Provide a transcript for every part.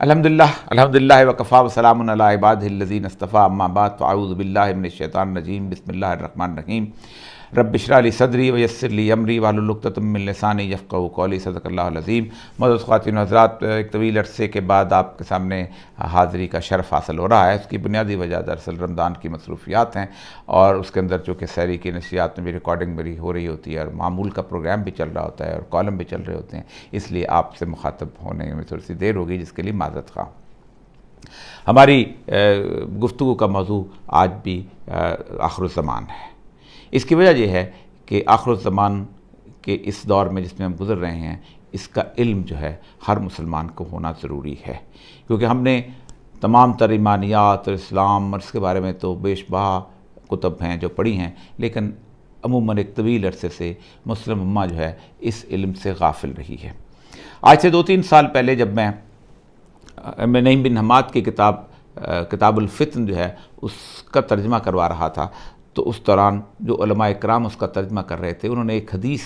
الحمدللہ وکفا وسلام علی عبادہ الذین اصطفیٰ اما بعد فاعوذ باللہ من الشیطان الرجیم بسم اللہ الرحمن الرحیم رب اشرح لی صدری ویسر لی امری واحلل عقدۃ من لسانی یفقہوا قولی صدق اللہ العظیم۔ معزز خواتین و حضرات، ایک طویل عرصے کے بعد آپ کے سامنے حاضری کا شرف حاصل ہو رہا ہے۔ اس کی بنیادی وجہ دراصل رمضان کی مصروفیات ہیں، اور اس کے اندر چونکہ سحری کی نشریات میں بھی ریکارڈنگ میری ہو رہی ہوتی ہے، اور معمول کا پروگرام بھی چل رہا ہوتا ہے، اور کالم بھی چل رہے ہوتے ہیں، اس لیے آپ سے مخاطب ہونے میں تھوڑی سی دیر ہوگی، جس کے لیے معذرت خواہ۔ ہماری گفتگو کا موضوع آج بھی آخر الزمان ہے۔ اس کی وجہ یہ ہے کہ آخر الزمان کے اس دور میں جس میں ہم گزر رہے ہیں، اس کا علم جو ہے ہر مسلمان کو ہونا ضروری ہے، کیونکہ ہم نے تمام تر ایمانیات اور اسلام اور اس کے بارے میں تو بے شبہ کتب ہیں جو پڑھی ہیں، لیکن عموماً ایک طویل عرصے سے مسلم امہ جو ہے اس علم سے غافل رہی ہے۔ آج سے 2-3 سال پہلے جب میں نعیم بن حماد کی کتاب الفتن جو ہے اس کا ترجمہ کروا رہا تھا، تو اس دوران جو علماء اکرام اس کا ترجمہ کر رہے تھے، انہوں نے ایک حدیث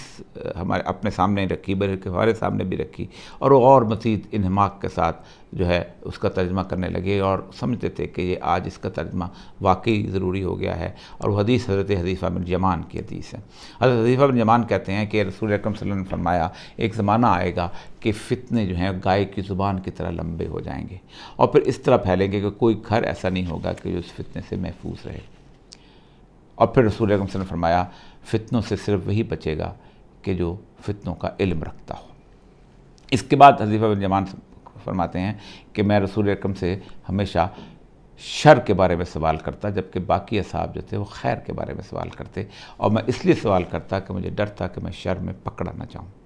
ہمارے اپنے سامنے رکھی، بلکہ ہمارے سامنے بھی رکھی، اور وہ اور مزید انہماک کے ساتھ جو ہے اس کا ترجمہ کرنے لگے، اور سمجھتے تھے کہ یہ آج اس کا ترجمہ واقعی ضروری ہو گیا ہے۔ اور وہ حدیث حضرت حذیفہ بن یمان کی حدیث ہے۔ حضرت حذیفہ بن یمان کہتے ہیں کہ رسول اکرم صلی اللہ علیہ وسلم نے فرمایا، ایک زمانہ آئے گا کہ فتنے جو ہیں گائے کی زبان کی طرح لمبے ہو جائیں گے، اور پھر اس طرح پھیلیں گے کہ کوئی گھر ایسا نہیں ہوگا کہ جو اس فتنے سے محفوظ رہے۔ اور پھر رسول اکرم صلی اللہ علیہ وسلم نے فرمایا، فتنوں سے صرف وہی بچے گا کہ جو فتنوں کا علم رکھتا ہو۔ اس کے بعد حذیفہ بن یمان فرماتے ہیں کہ میں رسول اکرم سے ہمیشہ شر کے بارے میں سوال کرتا، جبکہ باقی اصحاب جو تھے وہ خیر کے بارے میں سوال کرتے، اور میں اس لیے سوال کرتا کہ مجھے ڈر تھا کہ میں شر میں پکڑا نہ جاؤں۔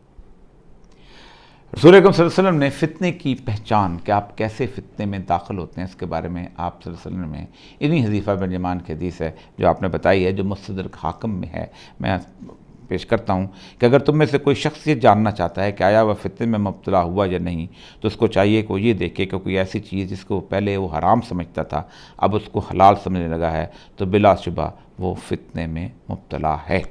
رسول اکرم صلی اللہ علیہ وسلم نے فتنے کی پہچان کہ آپ کیسے فتنے میں داخل ہوتے ہیں، اس کے بارے میں آپ صلی اللہ علیہ وسلم نے انہی حذیفہ بن یمان کی حدیث ہے جو آپ نے بتائی ہے، جو مستدرک حاکم میں ہے، میں پیش کرتا ہوں کہ اگر تم میں سے کوئی شخص یہ جاننا چاہتا ہے کہ آیا وہ فتنے میں مبتلا ہوا یا نہیں، تو اس کو چاہیے کہ وہ یہ دیکھے کہ کوئی ایسی چیز جس کو پہلے وہ حرام سمجھتا تھا اب اس کو حلال سمجھنے لگا ہے، تو بلا شبہ وہ فتنے میں مبتلا ہے۔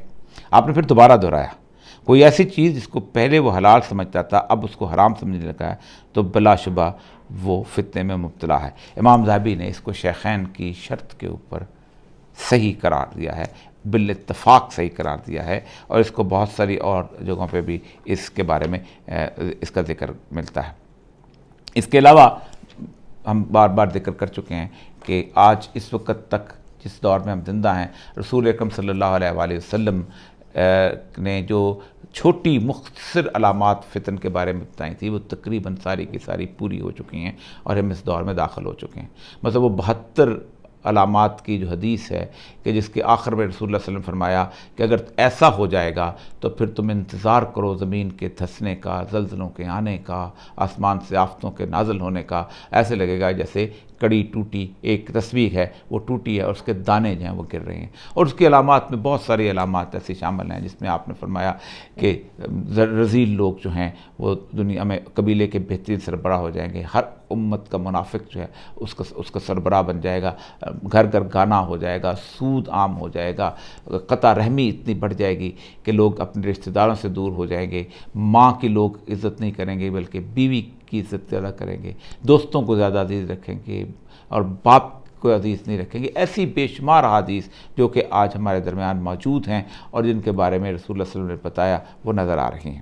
آپ نے پھر دوبارہ دہرایا، کوئی ایسی چیز جس کو پہلے وہ حلال سمجھتا تھا اب اس کو حرام سمجھنے لگا ہے، تو بلا شبہ وہ فتنے میں مبتلا ہے۔ امام ذہبی نے اس کو شیخین کی شرط کے اوپر صحیح قرار دیا ہے، بالاتفاق صحیح قرار دیا ہے، اور اس کو بہت ساری اور جگہوں پہ بھی اس کے بارے میں اس کا ذکر ملتا ہے۔ اس کے علاوہ ہم بار بار ذکر کر چکے ہیں کہ آج اس وقت تک جس دور میں ہم زندہ ہیں، رسول اکرم صلی اللہ علیہ وآلہ وسلم نے جو چھوٹی مختصر علامات فتن کے بارے میں بتائی تھی، وہ تقریباً ساری کی ساری پوری ہو چکی ہیں، اور ہم اس دور میں داخل ہو چکے ہیں۔ مطلب وہ 72 علامات کی جو حدیث ہے کہ جس کے آخر میں رسول اللہ صلی اللہ علیہ وسلم نے فرمایا کہ اگر ایسا ہو جائے گا تو پھر تم انتظار کرو زمین کے دھسنے کا، زلزلوں کے آنے کا، آسمان سے آفتوں کے نازل ہونے کا، ایسے لگے گا جیسے کڑی ٹوٹی، ایک تصویر ہے وہ ٹوٹی ہے اور اس کے دانے جو ہیں وہ گر رہے ہیں۔ اور اس کی علامات میں بہت ساری علامات ایسی شامل ہیں جس میں آپ نے فرمایا کہ رذیل لوگ جو ہیں وہ دنیا میں قبیلے کے بہترین سربراہ ہو جائیں گے، ہر امت کا منافق جو ہے اس کا سربراہ بن جائے گا، گھر گھر گانا ہو جائے گا، سود عام ہو جائے گا، قطع رحمی اتنی بڑھ جائے گی کہ لوگ اپنے رشتہ داروں سے دور ہو جائیں گے، ماں کی لوگ عزت نہیں کریں گے بلکہ بیوی کی عزت زیادہ کریں گے، دوستوں کو زیادہ عزیز رکھیں گے اور باپ کو عزیز نہیں رکھیں گے۔ ایسی بے شمار احادیث جو کہ آج ہمارے درمیان موجود ہیں اور جن کے بارے میں رسول اللہ صلی اللہ علیہ وسلم نے بتایا، وہ نظر آ رہی ہیں۔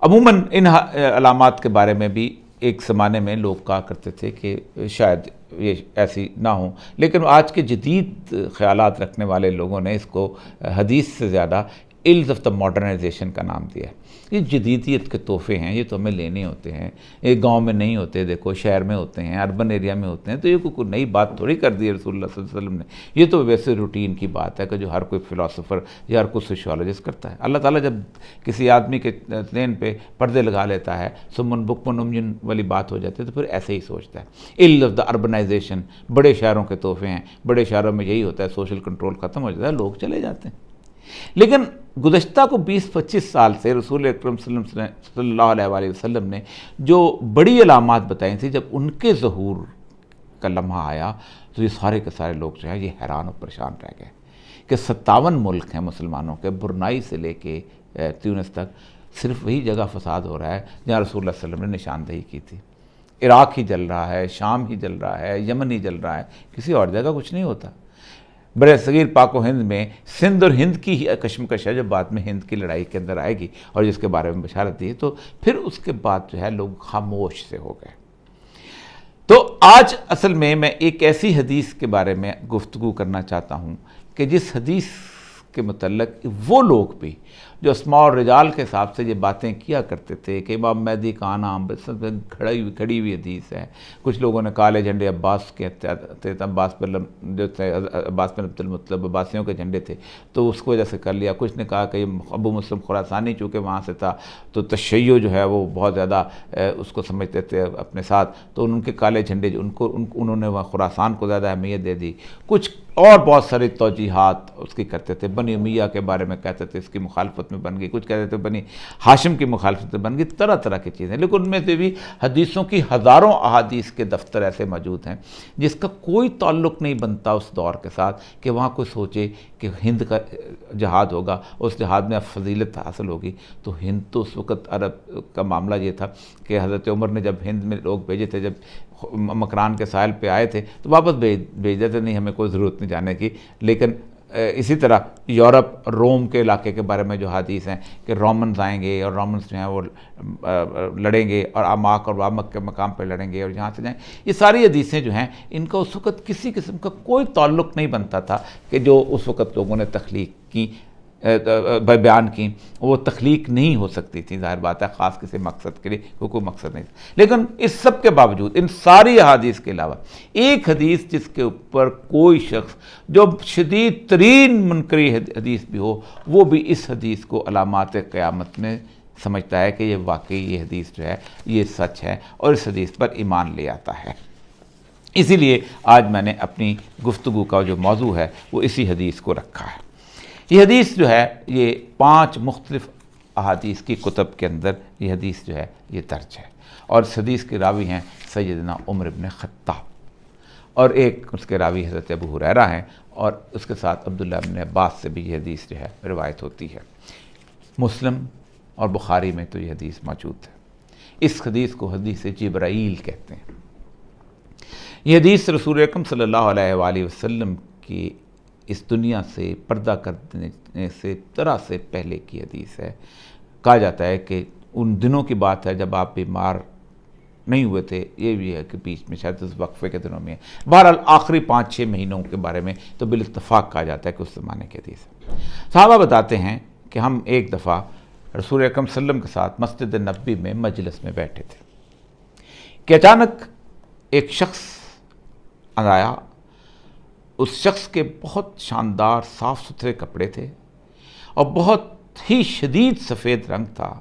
عموماً ان علامات کے بارے میں بھی ایک زمانے میں لوگ کہا کرتے تھے کہ شاید یہ ایسی نہ ہوں، لیکن آج کے جدید خیالات رکھنے والے لوگوں نے اس کو حدیث سے زیادہ ایلز آف دا ماڈرنائزیشن کا نام دیا ہے۔ یہ جدیدیت کے تحفے ہیں، یہ تو ہمیں لینے ہوتے ہیں، یہ گاؤں میں نہیں ہوتے، دیکھو شہر میں ہوتے ہیں، اربن ایریا میں ہوتے ہیں، تو یہ کوئی نئی بات تھوڑی کر دی ہے رسول اللہ صلی اللہ علیہ وسلم نے۔ یہ تو ویسے روٹین کی بات ہے کہ جو ہر کوئی فلاسفر یا ہر کوئی سوشیولوجسٹ کرتا ہے۔ اللہ تعالیٰ جب کسی آدمی کے ذہن پہ پردے لگا لیتا ہے، سمن بکمن امین والی بات ہو جاتی ہے، تو پھر ایسے ہی سوچتا ہے۔ ایلز آف دا اربنائزیشن، بڑے شہروں کے تحفے ہیں، بڑے شہروں میں یہی ہوتا ہے، سوشل کنٹرول ختم ہو جاتا ہے، لوگ چلے جاتے ہیں۔ لیکن گزشتہ کو 20-25 سال سے رسول اکرم صلی اللہ علیہ وآلہ وسلم نے جو بڑی علامات بتائی تھیں، جب ان کے ظہور کا لمحہ آیا تو یہ سارے کے سارے لوگ جو ہیں یہ حیران و پریشان رہ گئے کہ 57 ملک ہیں مسلمانوں کے، برنائی سے لے کے تیونس تک، صرف وہی جگہ فساد ہو رہا ہے جہاں رسول اللہ صلی اللہ علیہ وسلم نے نشاندہی کی تھی۔ عراق ہی جل رہا ہے، شام ہی جل رہا ہے، یمن ہی جل رہا ہے، کسی اور جگہ کچھ نہیں ہوتا۔ بر صغیر پاک و ہند میں سندھ اور ہند کی ہی کشمکش ہے جو بعد میں ہند کی لڑائی کے اندر آئے گی، اور جس کے بارے میں بشارت دی، تو پھر اس کے بعد جو ہے لوگ خاموش سے ہو گئے۔ تو آج اصل میں ایک ایسی حدیث کے بارے میں گفتگو کرنا چاہتا ہوں کہ جس حدیث کے متعلق وہ لوگ بھی جو اسماء اور رجال کے حساب سے یہ باتیں کیا کرتے تھے کہ امام مہدی کا آنا کھڑی ہوئی حدیث ہے۔ کچھ لوگوں نے کالے جھنڈے عباس کے تھے، عباس بن جو تھے، عباس بن عبد المطلب عباسیوں کے جھنڈے تھے، تو اس کو وجہ سے کر لیا۔ کچھ نے کہا کہ ابو مسلم خراسانی چونکہ وہاں سے تھا تو تشیع جو ہے وہ بہت زیادہ اس کو سمجھتے تھے اپنے ساتھ، تو ان کے کالے جھنڈے انہوں نے وہاں خراسان کو زیادہ اہمیت دے دی۔ کچھ اور بہت ساری توجیحات اس کی کرتے تھے، بنی امیہ کے بارے میں کہتے تھے اس کی مخالفت میں بن گئی، کچھ کہتے تھے بنی ہاشم کی مخالفت میں بن گئی، طرح طرح کی چیزیں، لیکن ان میں سے بھی حدیثوں کی ہزاروں احادیث کے دفتر ایسے موجود ہیں جس کا کوئی تعلق نہیں بنتا اس دور کے ساتھ کہ وہاں کوئی سوچے کہ ہند کا جہاد ہوگا، اس جہاد میں فضیلت حاصل ہوگی۔ تو ہند تو اس وقت عرب کا معاملہ یہ تھا کہ حضرت عمر نے جب ہند میں لوگ بھیجے تھے، جب مکران کے ساحل پہ آئے تھے تو واپس بھیج دیتے، نہیں ہمیں کوئی ضرورت نہیں جانے کی۔ لیکن اسی طرح یورپ روم کے علاقے کے بارے میں جو حدیث ہیں کہ رومنز آئیں گے اور رومنز جو ہیں وہ لڑیں گے اور آماک اور وامک کے مقام پہ لڑیں گے اور یہاں سے جائیں، یہ ساری حدیثیں جو ہیں ان کا اس وقت کسی قسم کا کوئی تعلق نہیں بنتا تھا کہ جو اس وقت لوگوں نے تخلیق کی بیان کی، وہ تخلیق نہیں ہو سکتی تھی، ظاہر بات ہے خاص کسی مقصد کے لیے، کوئی مقصد نہیں تھا۔ لیکن اس سب کے باوجود ان ساری احادیث کے علاوہ ایک حدیث جس کے اوپر کوئی شخص جو شدید ترین منکری حدیث بھی ہو، وہ بھی اس حدیث کو علامات قیامت میں سمجھتا ہے کہ یہ واقعی یہ حدیث جو ہے یہ سچ ہے اور اس حدیث پر ایمان لے آتا ہے۔ اسی لیے آج میں نے اپنی گفتگو کا جو موضوع ہے وہ اسی حدیث کو رکھا ہے۔ یہ حدیث جو ہے یہ 5 مختلف احادیث کی کتب کے اندر یہ حدیث جو ہے یہ درج ہے، اور اس حدیث کے راوی ہیں سیدنا عمر بن خطاب، اور ایک اس کے راوی حضرت ابو ہریرہ ہیں، اور اس کے ساتھ عبداللہ بن عباس سے بھی یہ حدیث جو ہے روایت ہوتی ہے۔ مسلم اور بخاری میں تو یہ حدیث موجود ہے۔ اس حدیث کو حدیث جبرائیل کہتے ہیں۔ یہ حدیث رسول اکرم صلی اللہ علیہ وآلہ وسلم کی اس دنیا سے پردہ کرنے سے طرح سے پہلے کی حدیث ہے۔ کہا جاتا ہے کہ ان دنوں کی بات ہے جب آپ بیمار نہیں ہوئے تھے، یہ بھی ہے کہ بیچ میں شاید اس وقفے کے دنوں میں ہے۔ بہرحال آخری 5-6 مہینوں کے بارے میں تو بالاتفاق کہا جاتا ہے کہ اس زمانے کی حدیث ہے۔ صحابہ بتاتے ہیں کہ ہم ایک دفعہ رسول اکرم صلی اللہ علیہ وسلم کے ساتھ مسجد نبوی میں مجلس میں بیٹھے تھے کہ اچانک ایک شخص آیا۔ اس شخص کے بہت شاندار صاف ستھرے کپڑے تھے اور بہت ہی شدید سفید رنگ تھا،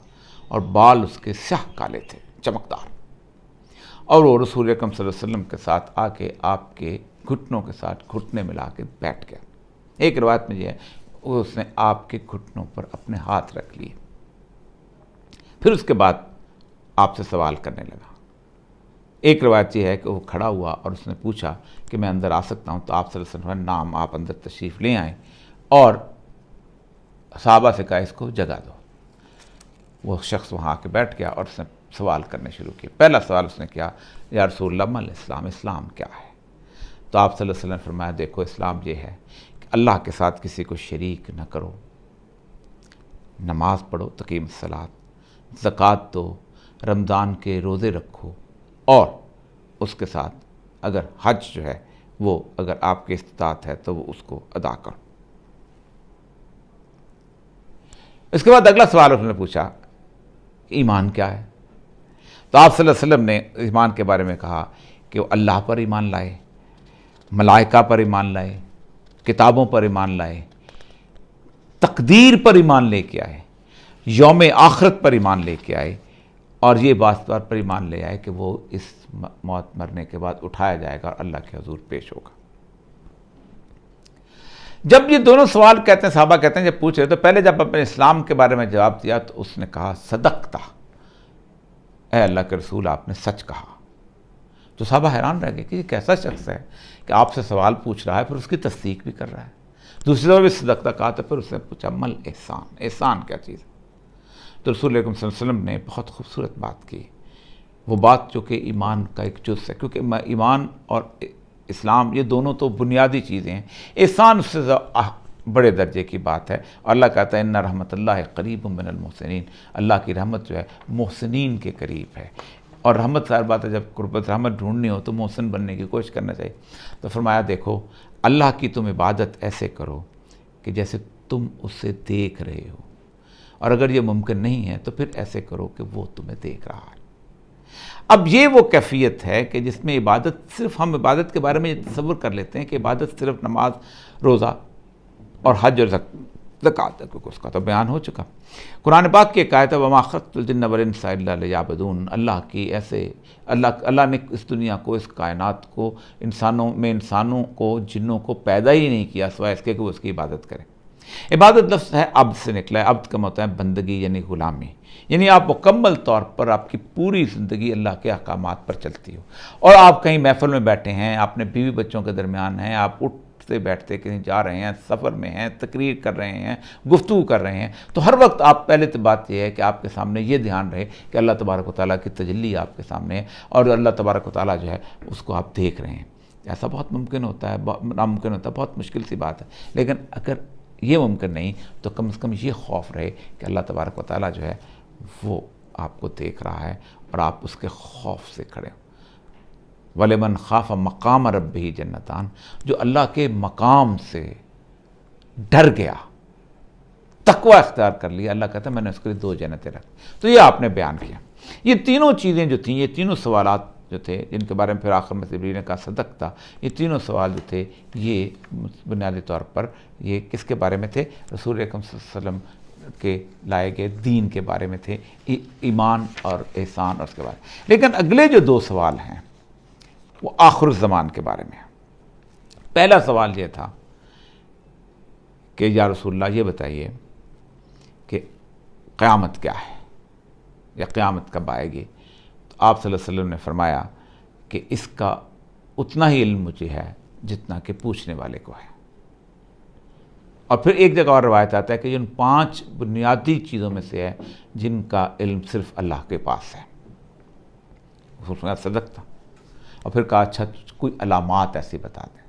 اور بال اس کے سیاہ کالے تھے، چمکدار، اور وہ رسول اکرم صلی اللہ علیہ وسلم کے ساتھ آ کے آپ کے گھٹنوں کے ساتھ گھٹنے ملا کے بیٹھ گیا۔ ایک روایت میں یہ ہے اس نے آپ کے گھٹنوں پر اپنے ہاتھ رکھ لیے، پھر اس کے بعد آپ سے سوال کرنے لگا۔ ایک روایت یہ ہے کہ وہ کھڑا ہوا اور اس نے پوچھا کہ میں اندر آ سکتا ہوں؟ تو آپ صلی اللہ علیہ وسلم نام، آپ اندر تشریف لے آئیں، اور صحابہ سے کہا اس کو جگہ دو۔ وہ شخص وہاں آ کے بیٹھ گیا اور اس نے سوال کرنے شروع کیے۔ پہلا سوال اس نے کیا، یا رسول اللہ مل اسلام، اسلام کیا ہے؟ تو آپ صلی اللہ علیہ وسلم نے فرمایا دیکھو اسلام یہ ہے کہ اللہ کے ساتھ کسی کو شریک نہ کرو، نماز پڑھو، تقیم الصلاۃ، زکوٰۃ دو، رمضان کے روزے رکھو، اور اس کے ساتھ اگر حج جو ہے وہ اگر آپ کی استطاعت ہے تو وہ اس کو ادا کرو۔ اس کے بعد اگلا سوال انہوں نے پوچھا ایمان کیا ہے؟ تو آپ صلی اللہ علیہ وسلم نے ایمان کے بارے میں کہا کہ وہ اللہ پر ایمان لائے، ملائکہ پر ایمان لائے، کتابوں پر ایمان لائے، تقدیر پر ایمان لے کے آئے، یوم آخرت پر ایمان لے کے آئے، اور یہ بات پر ایمان لے آئے کہ وہ اس موت مرنے کے بعد اٹھایا جائے گا اور اللہ کے حضور پیش ہوگا۔ جب یہ دونوں سوال کہتے ہیں، صحابہ کہتے ہیں جب پوچھ رہے تو پہلے جب اپنے اسلام کے بارے میں جواب دیا تو اس نے کہا صدقتا، اے اللہ کے رسول آپ نے سچ کہا۔ تو صحابہ حیران رہ گئے کہ یہ کیسا شخص ہے کہ آپ سے سوال پوچھ رہا ہے پھر اس کی تصدیق بھی کر رہا ہے۔ دوسری دفعہ بھی صدقتا کہا تو پھر اس نے پوچھا مل احسان، احسان کیا چیز ہے؟ تو رسول اللہ صلی اللہ علیہ وسلم نے بہت خوبصورت بات کی وہ بات جو کہ ایمان کا ایک جز ہے، کیونکہ ایمان اور اسلام یہ دونوں تو بنیادی چیزیں ہیں، احسان اس سے بڑے درجے کی بات ہے۔ اللہ کہتا ہے ان رحمت اللہ قریب من المحسنین، اللہ کی رحمت جو ہے محسنین کے قریب ہے، اور رحمت ظاہر بات ہے جب قربت رحمت ڈھونڈنی ہو تو محسن بننے کی کوشش کرنا چاہیے۔ تو فرمایا دیکھو اللہ کی تم عبادت ایسے کرو کہ جیسے تم اسے دیکھ رہے ہو، اور اگر یہ ممکن نہیں ہے تو پھر ایسے کرو کہ وہ تمہیں دیکھ رہا ہے۔ اب یہ وہ کیفیت ہے کہ جس میں عبادت، صرف ہم عبادت کے بارے میں یہ تصور کر لیتے ہیں کہ عبادت صرف نماز، روزہ اور حج اور زکوٰۃ ہے، کیونکہ اس کا تو بیان ہو چکا۔ قرآن پاک کی ایک آیت ہے وَمَا خَلَقْتُ الْجِنَّ وَالْإِنسَ إِلَّا لِيَعْبُدُونِ، اللہ کی ایسے اللہ نے اس دنیا کو، اس کائنات کو، انسانوں کو، جنوں کو پیدا ہی نہیں کیا سوائے اس کے کہ وہ اس کی عبادت کریں۔ عبادت لفظ ہے عبد سے نکلا ہے، عبد کا مطلب ہے بندگی یعنی غلامی، یعنی آپ مکمل طور پر آپ کی پوری زندگی اللہ کے احکامات پر چلتی ہو، اور آپ کہیں محفل میں بیٹھے ہیں، اپنے بیوی بچوں کے درمیان ہیں، آپ اٹھتے بیٹھتے کہیں جا رہے ہیں، سفر میں ہیں، تقریر کر رہے ہیں، گفتگو کر رہے ہیں، تو ہر وقت آپ پہلے تو بات یہ ہے کہ آپ کے سامنے یہ دھیان رہے کہ اللہ تبارک و تعالیٰ کی تجلی آپ کے سامنے ہے، اور اللہ تبارک و تعالیٰ جو ہے اس کو آپ دیکھ رہے ہیں۔ ایسا بہت ممکن ہوتا ہے، ناممکن ہوتا ہے، بہت مشکل سی بات ہے، لیکن اگر یہ ممکن نہیں تو کم از کم یہ خوف رہے کہ اللہ تبارک و تعالیٰ جو ہے وہ آپ کو دیکھ رہا ہے، اور آپ اس کے خوف سے کھڑے ہوں۔ وَلِمَنْ خَافَ مَقَامَ رَبِّهِ جَنَّتَانِ، جو اللہ کے مقام سے ڈر گیا، تقوی اختیار کر لیا، اللہ کہتا ہے میں نے اس کے لیے 2 جنتیں رکھ۔ تو یہ آپ نے بیان کیا۔ یہ تینوں چیزیں جو تھیں، یہ تینوں سوالات جو تھے جن کے بارے میں پھر آخر میں جبریل نے کہا صدق تھا، یہ تینوں سوال جو تھے یہ بنیادی طور پر یہ کس کے بارے میں تھے؟ رسول اکرم صلی اللہ علیہ وسلم کے لائے گئے دین کے بارے میں تھے، ایمان اور احسان اور اس کے بارے میں۔ لیکن اگلے جو 2 سوال ہیں وہ آخر الزمان کے بارے میں۔ پہلا سوال یہ تھا کہ یا رسول اللہ یہ بتائیے کہ قیامت کیا ہے، یا قیامت کب آئے گی؟ تو آپ صلی اللہ علیہ وسلم نے فرمایا کہ اس کا اتنا ہی علم مجھے ہے جتنا کہ پوچھنے والے کو ہے۔ اور پھر ایک جگہ اور روایت آتا ہے کہ یہ ان 5 بنیادی چیزوں میں سے ہے جن کا علم صرف اللہ کے پاس ہے۔ اس میں صدق تھا، اور پھر کہا اچھا کوئی علامات ایسی بتا دیں۔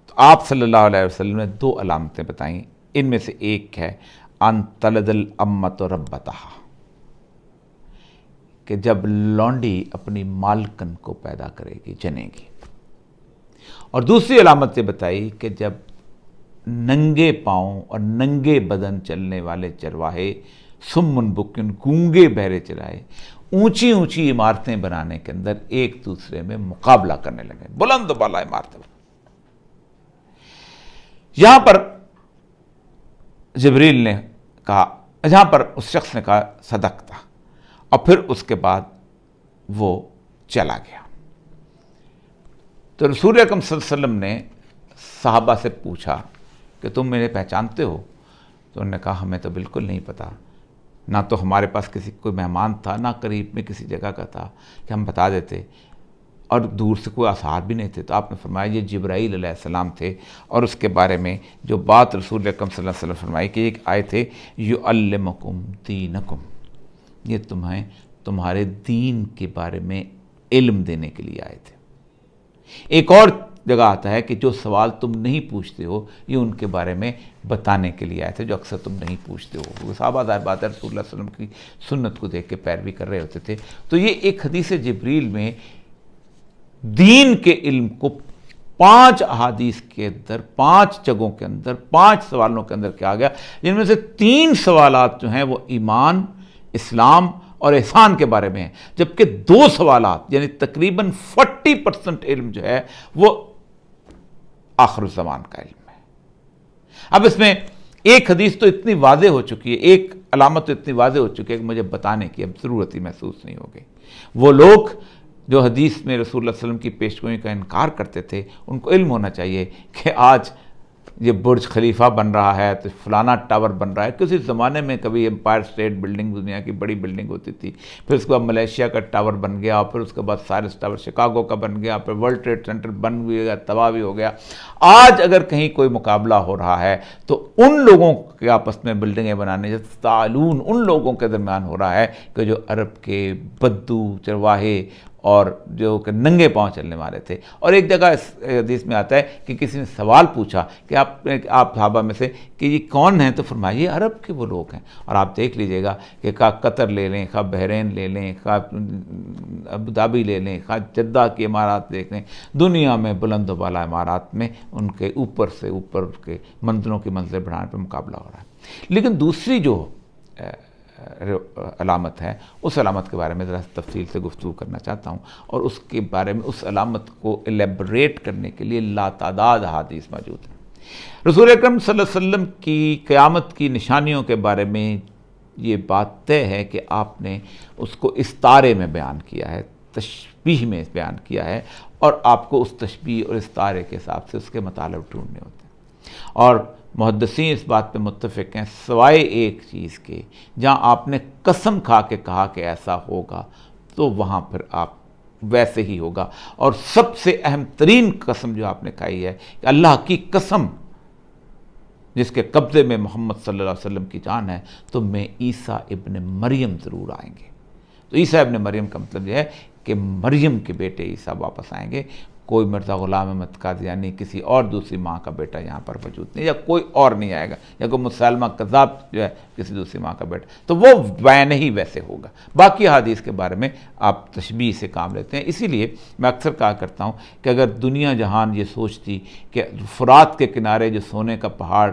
تو آپ صلی اللہ علیہ وسلم نے 2 علامتیں بتائیں، ان میں سے ایک ہے ان تلد الامۃ ربتہا، کہ جب لونڈی اپنی مالکن کو پیدا کرے گی، جنے گی۔ اور دوسری علامت یہ بتائی کہ جب ننگے پاؤں اور ننگے بدن چلنے والے چرواہے، سمن بکن، گونگے بہرے چرائے، اونچی اونچی عمارتیں بنانے کے اندر ایک دوسرے میں مقابلہ کرنے لگے، بلند و بالا عمارتیں۔ یہاں پر جبریل نے کہا، یہاں پر اس شخص نے کہا صدق تھا، اور پھر اس کے بعد وہ چلا گیا۔ تو رسول اکرم صلی اللہ علیہ وسلم نے صحابہ سے پوچھا کہ تم میرے پہچانتے ہو؟ تو انہوں نے کہا ہمیں تو بالکل نہیں پتہ، نہ تو ہمارے پاس کسی کوئی مہمان تھا، نہ قریب میں کسی جگہ کا تھا کہ ہم بتا دیتے، اور دور سے کوئی آثار بھی نہیں تھے۔ تو آپ نے فرمایا یہ جبرائیل علیہ السلام تھے، اور اس کے بارے میں جو بات رسول اکرم صلی اللہ علیہ وسلم فرمائی کہ ایک آئے تھے یعلمکم دینکم، یہ تمہارے دین کے بارے میں علم دینے کے لیے آئے تھے۔ ایک اور جگہ آتا ہے کہ جو سوال تم نہیں پوچھتے ہو یہ ان کے بارے میں بتانے کے لیے آئے تھے جو اکثر تم نہیں پوچھتے ہو۔ صحابہ ظاہر بات ہے رسول اللہ صلی اللہ علیہ وسلم کی سنت کو دیکھ کے پیروی کر رہے ہوتے تھے۔ تو یہ ایک حدیث جبریل میں دین کے علم کو 5 احادیث کے اندر، 5 جگہوں کے اندر، 5 سوالوں کے اندر کیا گیا، جن میں سے 3 سوالات جو ہیں وہ ایمان، اسلام اور احسان کے بارے میں ہیں، جبکہ 2 سوالات یعنی تقریباً 40% علم جو ہے وہ آخر الزمان کا علم ہے۔ اب اس میں ایک حدیث تو اتنی واضح ہو چکی ہے، ایک علامت تو اتنی واضح ہو چکی ہے کہ مجھے بتانے کی اب ضرورت ہی محسوس نہیں ہوگی۔ وہ لوگ جو حدیث میں رسول اللہ صلی اللہ علیہ وسلم کی پیشگوئی کا انکار کرتے تھے ان کو علم ہونا چاہیے کہ آج یہ برج خلیفہ بن رہا ہے تو فلانا ٹاور بن رہا ہے. کسی زمانے میں کبھی امپائر اسٹیٹ بلڈنگ دنیا کی بڑی بلڈنگ ہوتی تھی, پھر اس کے بعد ملیشیا کا ٹاور بن گیا, اور پھر اس کے بعد سائرس ٹاور شکاگو کا بن گیا, پھر ورلڈ ٹریڈ سینٹر بن بھی گیا, تباہ بھی ہو گیا. آج اگر کہیں کوئی مقابلہ ہو رہا ہے تو ان لوگوں کے آپس میں بلڈنگیں بنانے سے تعلون ان لوگوں کے درمیان ہو رہا ہے کہ جو عرب کے بدو چرواہے اور جو کہ ننگے پاؤں چلنے والے تھے. اور ایک جگہ اس حدیث میں آتا ہے کہ کسی نے سوال پوچھا کہ آپ صحابہ میں سے کہ یہ کون ہیں, تو فرمایا یہ عرب کے وہ لوگ ہیں. اور آپ دیکھ لیجئے گا کہ قطر لے لیں, بحرین لے لیں, ابوظہبی لے لیں, جدہ کے امارات دیکھ لیں, دنیا میں بلند و بالا امارات میں ان کے اوپر سے اوپر کے منزلوں کی منزلیں بڑھانے پہ مقابلہ ہو رہا ہے. لیکن دوسری جو علامت ہے, اس علامت کے بارے میں ذرا تفصیل سے گفتگو کرنا چاہتا ہوں, اور اس کے بارے میں اس علامت کو ایلیبریٹ کرنے کے لیے لاتعداد احادیث موجود ہیں. رسول اکرم صلی اللہ علیہ وسلم کی قیامت کی نشانیوں کے بارے میں یہ بات طے ہے کہ آپ نے اس کو استارے میں بیان کیا ہے, تشبیہ میں بیان کیا ہے, اور آپ کو اس تشبیہ اور استارے کے حساب سے اس کے مطالب ڈھونڈنے ہوتے ہیں. اور محدثین اس بات پہ متفق ہیں سوائے ایک چیز کے, جہاں آپ نے قسم کھا کے کہا کہ ایسا ہوگا تو وہاں پر آپ ویسے ہی ہوگا. اور سب سے اہم ترین قسم جو آپ نے کھائی ہے کہ اللہ کی قسم جس کے قبضے میں محمد صلی اللہ علیہ وسلم کی جان ہے, تو میں عیسیٰ ابن مریم ضرور آئیں گے. تو عیسیٰ ابن مریم کا مطلب یہ ہے کہ مریم کے بیٹے عیسیٰ واپس آئیں گے. کوئی مرزا غلام احمد قادیانی کسی اور دوسری ماں کا بیٹا یہاں پر موجود نہیں, یا کوئی اور نہیں آئے گا, یا کوئی مسلمہ کذاب جو ہے کسی دوسری ماں کا بیٹا, تو وہ بیان ہی ویسے ہوگا. باقی حدیث کے بارے میں آپ تشبیہ سے کام لیتے ہیں. اسی لیے میں اکثر کہا کرتا ہوں کہ اگر دنیا جہان یہ سوچتی کہ فرات کے کنارے جو سونے کا پہاڑ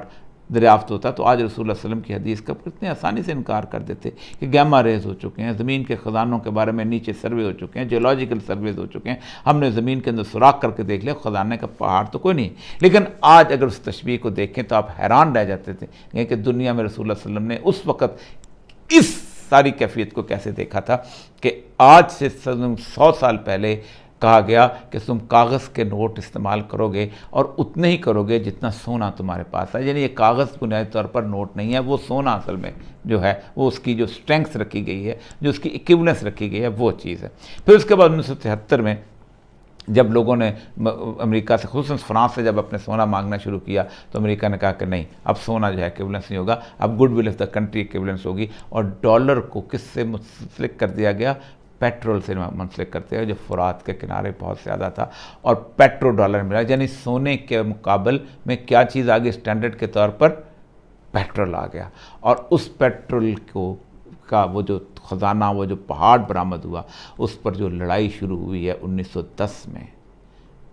دریافت ہوتا تو آج رسول اللہ صلی اللہ علیہ وسلم کی حدیث کا کتنے آسانی سے انکار کر دیتے کہ گیما ریز ہو چکے ہیں, زمین کے خزانوں کے بارے میں نیچے سروے ہو چکے ہیں, جیولوجیکل سرویز ہو چکے ہیں, ہم نے زمین کے اندر سوراخ کر کے دیکھ لیا, خزانے کا پہاڑ تو کوئی نہیں. لیکن آج اگر اس تشبیہ کو دیکھیں تو آپ حیران رہ جاتے تھے کہ دنیا میں رسول اللہ صلی اللہ علیہ وسلم نے اس وقت اس ساری کیفیت کو کیسے دیکھا تھا کہ آج سے 100 سال پہلے کہا گیا کہ تم کاغذ کے نوٹ استعمال کرو گے اور اتنے ہی کرو گے جتنا سونا تمہارے پاس ہے. یعنی یہ کاغذ بنیادی طور پر نوٹ نہیں ہے, وہ سونا اصل میں جو ہے وہ اس کی جو اسٹرینگتھ رکھی گئی ہے, جو اس کی ایکویولنس رکھی گئی ہے, وہ چیز ہے. پھر اس کے بعد 1973 میں جب لوگوں نے امریکہ سے, خصوصاً فرانس سے جب اپنے سونا مانگنا شروع کیا تو امریکہ نے کہا کہ نہیں, اب سونا جو ہے ایکویولنس نہیں ہوگا, اب goodwill of the country equivalence ہوگی. اور ڈالر کو کس سے منسلک کر دیا گیا؟ پیٹرول سے منسلک کرتے ہیں, جو فرات کے کنارے بہت زیادہ تھا, اور پیٹرو ڈالر ملا. یعنی سونے کے مقابل میں کیا چیز آ گئی اسٹینڈرڈ کے طور پر؟ پیٹرول آ گیا. اور اس پیٹرول کا وہ جو خزانہ, وہ جو پہاڑ برآمد ہوا, اس پر جو لڑائی شروع ہوئی ہے 1910 میں,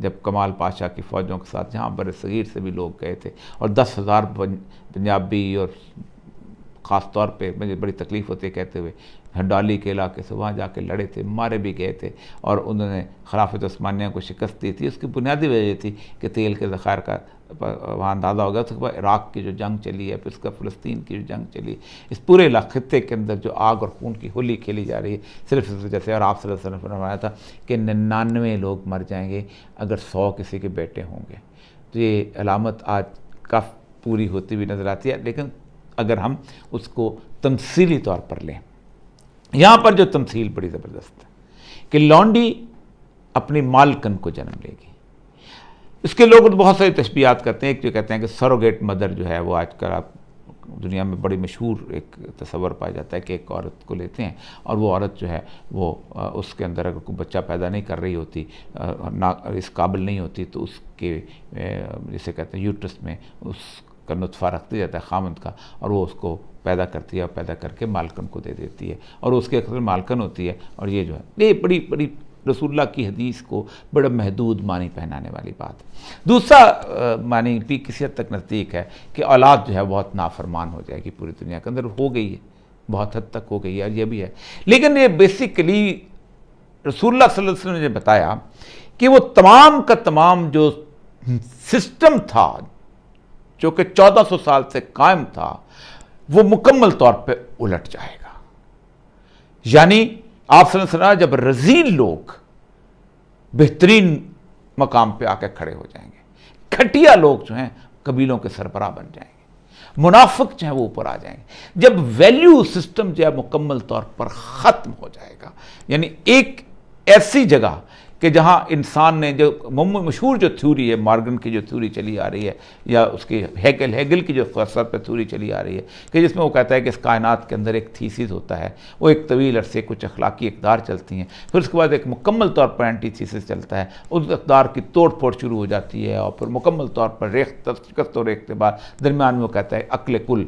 جب کمال پاشا کی فوجوں کے ساتھ جہاں بر صغیر سے بھی لوگ گئے تھے, اور 10,000 پنجابی, اور خاص طور پہ مجھے بڑی تکلیف ہوتی ہے کہتے ہوئے, ہنڈالی کے علاقے سے وہاں جا کے لڑے تھے, مارے بھی گئے تھے, اور انہوں نے خلافت عثمانیہ کو شکست دی تھی. اس کی بنیادی وجہ یہ تھی کہ تیل کے ذخائر کا وہاں اندازہ ہو گیا. اس کے بعد عراق کی جو جنگ چلی ہے, پھر اس کا فلسطین کی جو جنگ چلی, اس پورے خطے کے اندر جو آگ اور خون کی ہولی کھیلی جا رہی ہے صرف اس وجہ سے. اور آپ صلی اللہ علیہ وسلم نے فرمایا تھا کہ 99 لوگ مر جائیں گے اگر 100 کسی کے بیٹے ہوں گے. تو یہ علامت آج کافی پوری ہوتی ہوئی نظر آتی ہے. لیکن اگر ہم اس کو تمثیلی طور پر لیں, یہاں پر جو تمثیل بڑی زبردست ہے کہ لونڈی اپنی مالکن کو جنم لے گی. اس کے لوگ بہت ساری تشبیہات کرتے ہیں. ایک جو کہتے ہیں کہ سروگیٹ مدر جو ہے وہ آج کل آپ دنیا میں بڑی مشہور ایک تصور پایا جاتا ہے کہ ایک عورت کو لیتے ہیں, اور وہ عورت جو ہے وہ اس کے اندر اگر کوئی بچہ پیدا نہیں کر رہی ہوتی, اس قابل نہیں ہوتی, تو اس کے جسے کہتے ہیں یوٹرس میں اس کا نطفہ رکھ دیا جاتا ہے خامند کا, اور وہ اس کو پیدا کرتی ہے, اور پیدا کر کے مالکن کو دے دیتی ہے, اور اس کے اکثر مالکن ہوتی ہے. اور یہ جو ہے یہ بڑی بڑی رسول اللہ کی حدیث کو بڑا محدود معنی پہنانے والی بات ہے. دوسرا معنی بھی کسی حد تک نزدیک ہے کہ اولاد جو ہے بہت نافرمان ہو جائے گی پوری دنیا کے اندر, ہو گئی ہے, بہت حد تک ہو گئی ہے, اور یہ بھی ہے. لیکن یہ بیسیکلی رسول اللہ صلی اللہ علیہ وسلم نے بتایا کہ وہ تمام کا تمام جو سسٹم تھا جو کہ 1400 سال سے قائم تھا, وہ مکمل طور پہ الٹ جائے گا. یعنی آپ صلی اللہ علیہ وسلم جب رذیل لوگ بہترین مقام پہ آ کے کھڑے ہو جائیں گے, گھٹیا لوگ جو ہیں قبیلوں کے سربراہ بن جائیں گے، منافق جو ہے وہ اوپر آ جائیں گے۔ جب ویلیو سسٹم جو ہے مکمل طور پر ختم ہو جائے گا، یعنی ایک ایسی جگہ کہ جہاں انسان نے جو مشہور جو تھیوری ہے، مارگن کی جو تھیوری چلی آ رہی ہے، یا اس کی ہیگل کی جو فلسفہ پہ تھیوری چلی آ رہی ہے، کہ جس میں وہ کہتا ہے کہ اس کائنات کے اندر ایک تھیسس ہوتا ہے، وہ ایک طویل عرصے کچھ اخلاقی اقدار چلتی ہیں، پھر اس کے بعد ایک مکمل طور پر اینٹی تھیسس چلتا ہے، اس اقدار کی توڑ پھوڑ شروع ہو جاتی ہے، اور پھر مکمل طور پر شکست اور ریخت کے بعد درمیان میں وہ کہتا ہے عقل کل،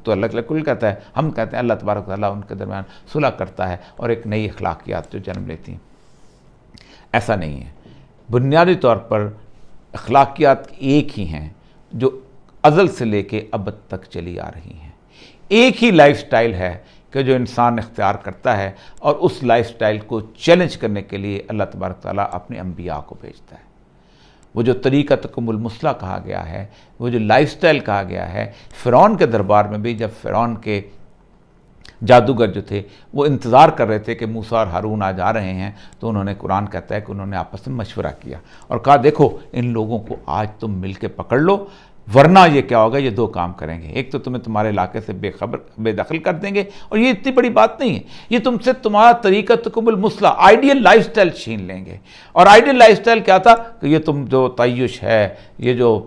تو اللہ کل کہتا ہے، ہم کہتے ہیں اللہ تبارک و تعالیٰ ان کے درمیان صلح کرتا ہے اور ایک نئی اخلاقیات جو جنم لیتی ہیں۔ ایسا نہیں ہے، بنیادی طور پر اخلاقیات ایک ہی ہیں جو ازل سے لے کے ابد تک چلی آ رہی ہیں، ایک ہی لائف سٹائل ہے کہ جو انسان اختیار کرتا ہے، اور اس لائف سٹائل کو چیلنج کرنے کے لیے اللہ تبارک تعالیٰ اپنے انبیاء کو بھیجتا ہے۔ وہ جو طریقتکم المثلیٰ کہا گیا ہے، وہ جو لائف سٹائل کہا گیا ہے، فرعون کے دربار میں بھی جب فرعون کے جادوگر جو تھے وہ انتظار کر رہے تھے کہ موسیٰ اور ہارون آج آ رہے ہیں، تو انہوں نے، قرآن کہتا ہے کہ انہوں نے آپس میں مشورہ کیا اور کہا دیکھو ان لوگوں کو آج تم مل کے پکڑ لو، ورنہ یہ کیا ہوگا، یہ دو کام کریں گے، ایک تو تمہیں تمہارے علاقے سے بے دخل کر دیں گے، اور یہ اتنی بڑی بات نہیں ہے، یہ تم سے تمہارا طریقتکم المثلیٰ آئیڈیل لائف سٹائل چھین لیں گے۔ اور آئیڈیل لائف سٹائل کیا تھا کہ یہ تم جو تعیش ہے، یہ جو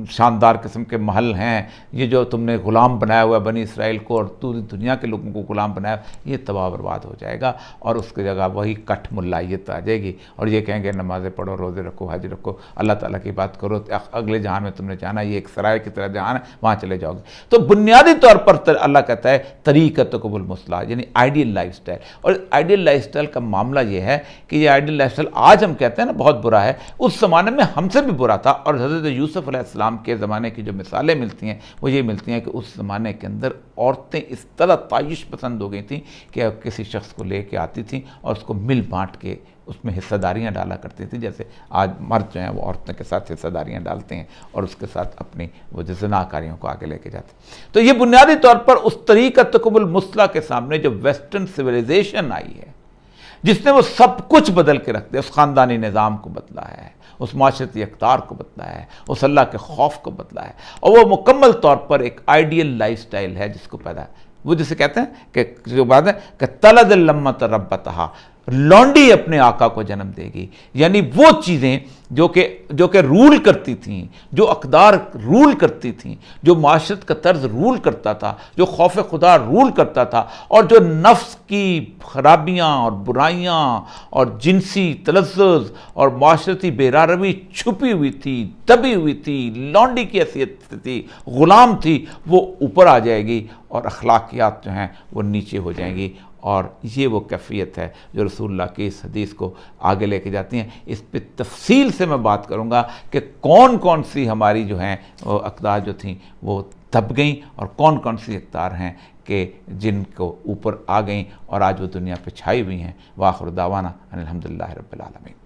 شاندار قسم کے محل ہیں، یہ جو تم نے غلام بنایا ہوا ہے بنی اسرائیل کو اور پوری دنیا کے لوگوں کو غلام بنایا، یہ تباہ برباد ہو جائے گا، اور اس کی جگہ وہی کٹھ ملائیت آ جائے گی، اور یہ کہیں گے نمازیں پڑھو، روزے رکھو، حج رکھو، اللہ تعالیٰ کی بات کرو، اگلے جہان میں تم نے جانا، یہ ایک سرائے کی طرح جہان ہے، وہاں چلے جاؤ گے۔ تو بنیادی طور پر اللہ کہتا ہے طریقتکم المثلیٰ، یعنی آئیڈیل لائف سٹائل۔ اور آئیڈیل لائف سٹائل کا معاملہ یہ ہے کہ یہ آئیڈیل لائف سٹائل آج ہم کہتے ہیں نا بہت برا ہے، اس زمانے میں ہم سے بھی برا تھا، اور حضرت یوسف علیہ السلام کے زمانے کی جو مثالیں ملتی ہیں وہ یہ ملتی ہیں کہ اس زمانے کے اندر عورتیں اس طرح تعیش پسند ہو گئی تھیں کہ کسی شخص کو لے کے آتی تھیں اور اس کو مل بانٹ کے اس میں حصہ داریاں ڈالا کرتی تھی، جیسے آج مرد جو ہیں وہ عورتوں کے ساتھ حصہ داریاں ڈالتے ہیں اور اس کے ساتھ اپنی وہ زناکاریوں کو آگے لے کے جاتے ہیں۔ تو یہ بنیادی طور پر اس طریقتکم المثلیٰ کے سامنے جو ویسٹرن سویلائزیشن آئی ہے، جس نے وہ سب کچھ بدل کے رکھ دیا، اس خاندانی نظام کو بدلا ہے، اس معاشرتی اقدار کو بدلا ہے، اس اللہ کے خوف کو بدلا ہے، اور وہ مکمل طور پر ایک آئیڈیل لائف سٹائل ہے جس کو پیدا ہے، وہ جسے کہتے ہیں کہ جو بات ہے کہ تلد اللمۃ ربتہا، لونڈی اپنے آقا کو جنم دے گی، یعنی وہ چیزیں جو کہ رول کرتی تھیں، جو اقدار رول کرتی تھیں، جو معاشرت کا طرز رول کرتا تھا، جو خوف خدا رول کرتا تھا، اور جو نفس کی خرابیاں اور برائیاں اور جنسی تلذذ اور معاشرتی بیراروی چھپی ہوئی تھی، دبی ہوئی تھی، لونڈی کی حیثیت تھی، غلام تھی، وہ اوپر آ جائے گی، اور اخلاقیات جو ہیں وہ نیچے ہو جائیں گی۔ اور یہ وہ کیفیت ہے جو رسول اللہ کی اس حدیث کو آگے لے کے جاتی ہیں۔ اس پہ تفصیل سے میں بات کروں گا کہ کون کون سی ہماری جو ہیں وہ اقدار جو تھیں وہ دب گئیں، اور کون کون سی اقدار ہیں کہ جن کو اوپر آ گئیں اور آج وہ دنیا پہ چھائی ہوئی ہیں۔ وآخر دعوانا ان الحمدللہ رب العالمین۔